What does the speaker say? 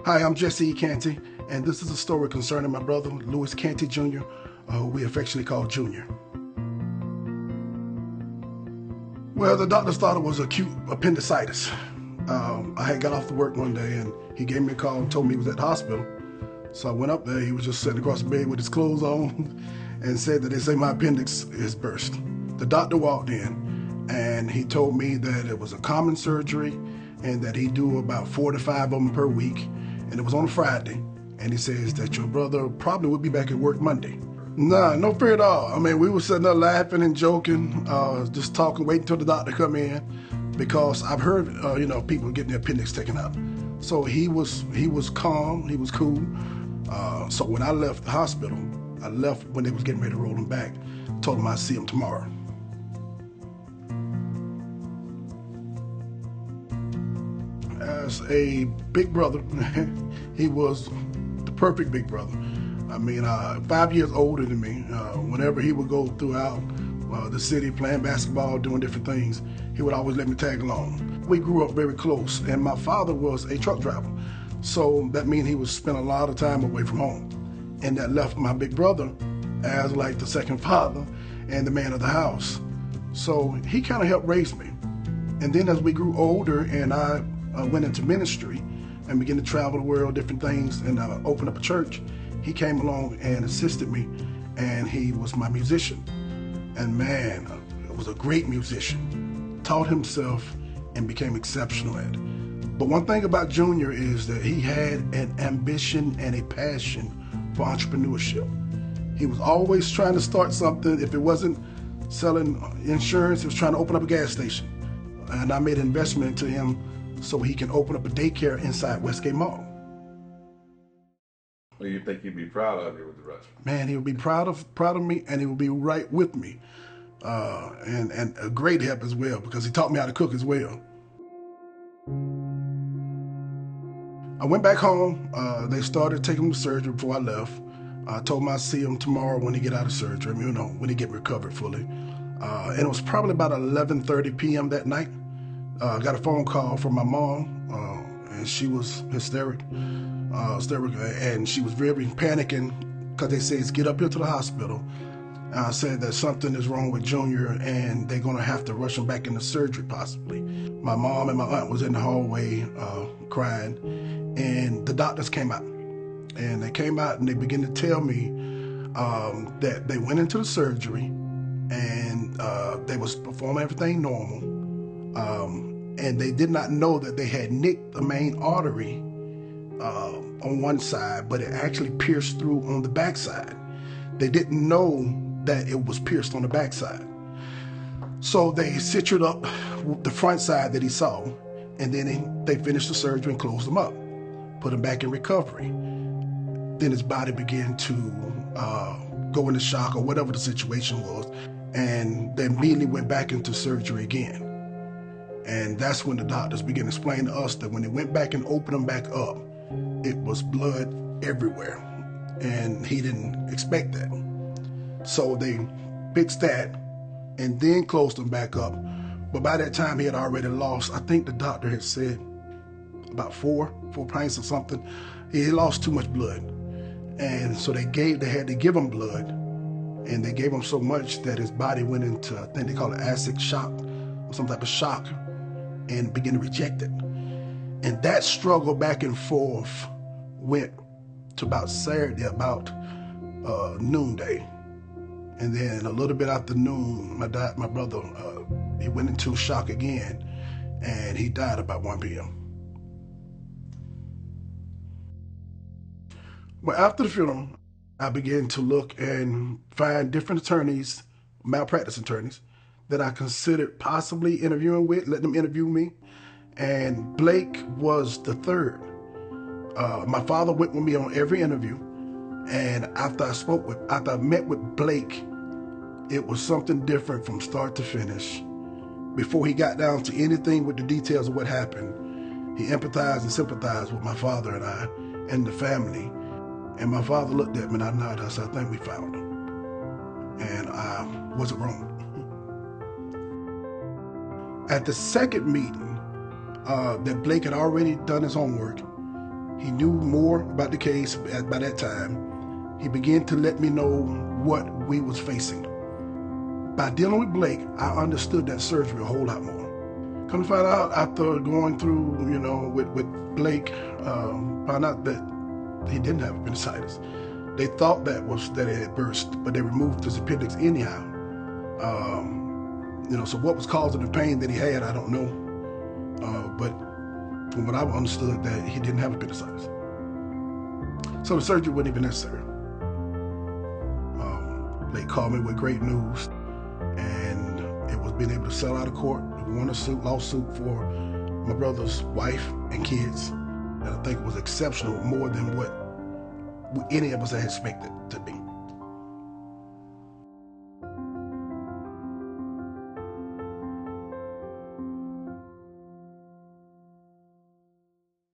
Hi, I'm Jesse Canty, and this is a story concerning my brother, Louis Canty Jr., who we affectionately call Junior. Well, the doctors thought it was acute appendicitis. I had got off to work one day, and he gave me a call and told me he was at the hospital. So I went up there. He was just sitting across the bed with his clothes on and said that they say my appendix is burst. The doctor walked in, and he told me that it was a common surgery and that he'd do about 4 to 5 of them per week. And it was on a Friday, and he says that your brother probably would be back at work Monday. Nah, no fear at all. I mean, we were sitting there laughing and joking, just talking, waiting till the doctor come in, because I've heard, people getting their appendix taken out. So he was calm, he was cool. So when I left the hospital, I left when they was getting ready to roll him back. Told him I'd see him tomorrow. As a big brother, he was the perfect big brother. I mean, 5 years older than me. Whenever he would go throughout the city playing basketball, doing different things, he would always let me tag along. We grew up very close, and my father was a truck driver. So that means he would spend a lot of time away from home. And that left my big brother as like the second father and the man of the house. So he kind of helped raise me. And then as we grew older and I went into ministry and began to travel the world, different things, and opened up a church, he came along and assisted me, and he was my musician. And man, it was a great musician. Taught himself and became exceptional at it. But one thing about Junior is that he had an ambition and a passion for entrepreneurship. He was always trying to start something. If it wasn't selling insurance, he was trying to open up a gas station. And I made an investment into him so he can open up a daycare inside Westgate Mall. What do you think he'd be proud of you with the rest? Man, he would be proud of me, and he would be right with me. And a great help as well, because he taught me how to cook as well. I went back home. They started taking him to surgery before I left. I told him I'd see him tomorrow when he get out of surgery, when he get recovered fully. And it was probably about 11:30 p.m. that night. I got a phone call from my mom, and she was hysterical, and she was very panicking because they said, get up here to the hospital. I said that something is wrong with Junior and they're gonna have to rush him back into surgery possibly. My mom and my aunt was in the hallway crying, and the doctors came out. And they came out and they began to tell me that they went into the surgery and they was performing everything normal. And they did not know that they had nicked the main artery on one side, but it actually pierced through on the backside. They didn't know that it was pierced on the backside. So they sutured up the front side that he saw, and then they finished the surgery and closed him up, put him back in recovery. Then his body began to go into shock or whatever the situation was, and they immediately went back into surgery again. And that's when the doctors began to explain to us that when they went back and opened him back up, it was blood everywhere. And he didn't expect that. So they fixed that and then closed him back up. But by that time, he had already lost, I think the doctor had said, about 4 pints or something. He lost too much blood. And so they had to give him blood. And they gave him so much that his body went into, I think they call it acid shock, or some type of shock, and began to reject it. And that struggle back and forth went to about Saturday, about noonday. And then a little bit after noon, my brother, he went into shock again, and he died about 1 p.m. Well, after the funeral, I began to look and find different attorneys, malpractice attorneys, that I considered possibly interviewing with, letting them interview me. And Blake was the third. My father went with me on every interview. And after I met with Blake, it was something different from start to finish. Before he got down to anything with the details of what happened, he empathized and sympathized with my father and I and the family. And my father looked at me and I nodded. I said, I think we found him. And I wasn't wrong. At the second meeting that Blake had already done his homework, He knew more about the case by that time. He began to let me know what we was facing. By dealing with Blake, I understood that surgery a whole lot more. Come to find out after going through, with Blake, found out that he didn't have appendicitis. They thought that it had burst, but they removed his appendix anyhow. So what was causing the pain that he had, I don't know. But from what I understood, that he didn't have appendicitis. So the surgery wasn't even necessary. They called me with great news, and it was being able to settle out of court. They won a lawsuit for my brother's wife and kids, and I think it was exceptional, more than what any of us had expected to be.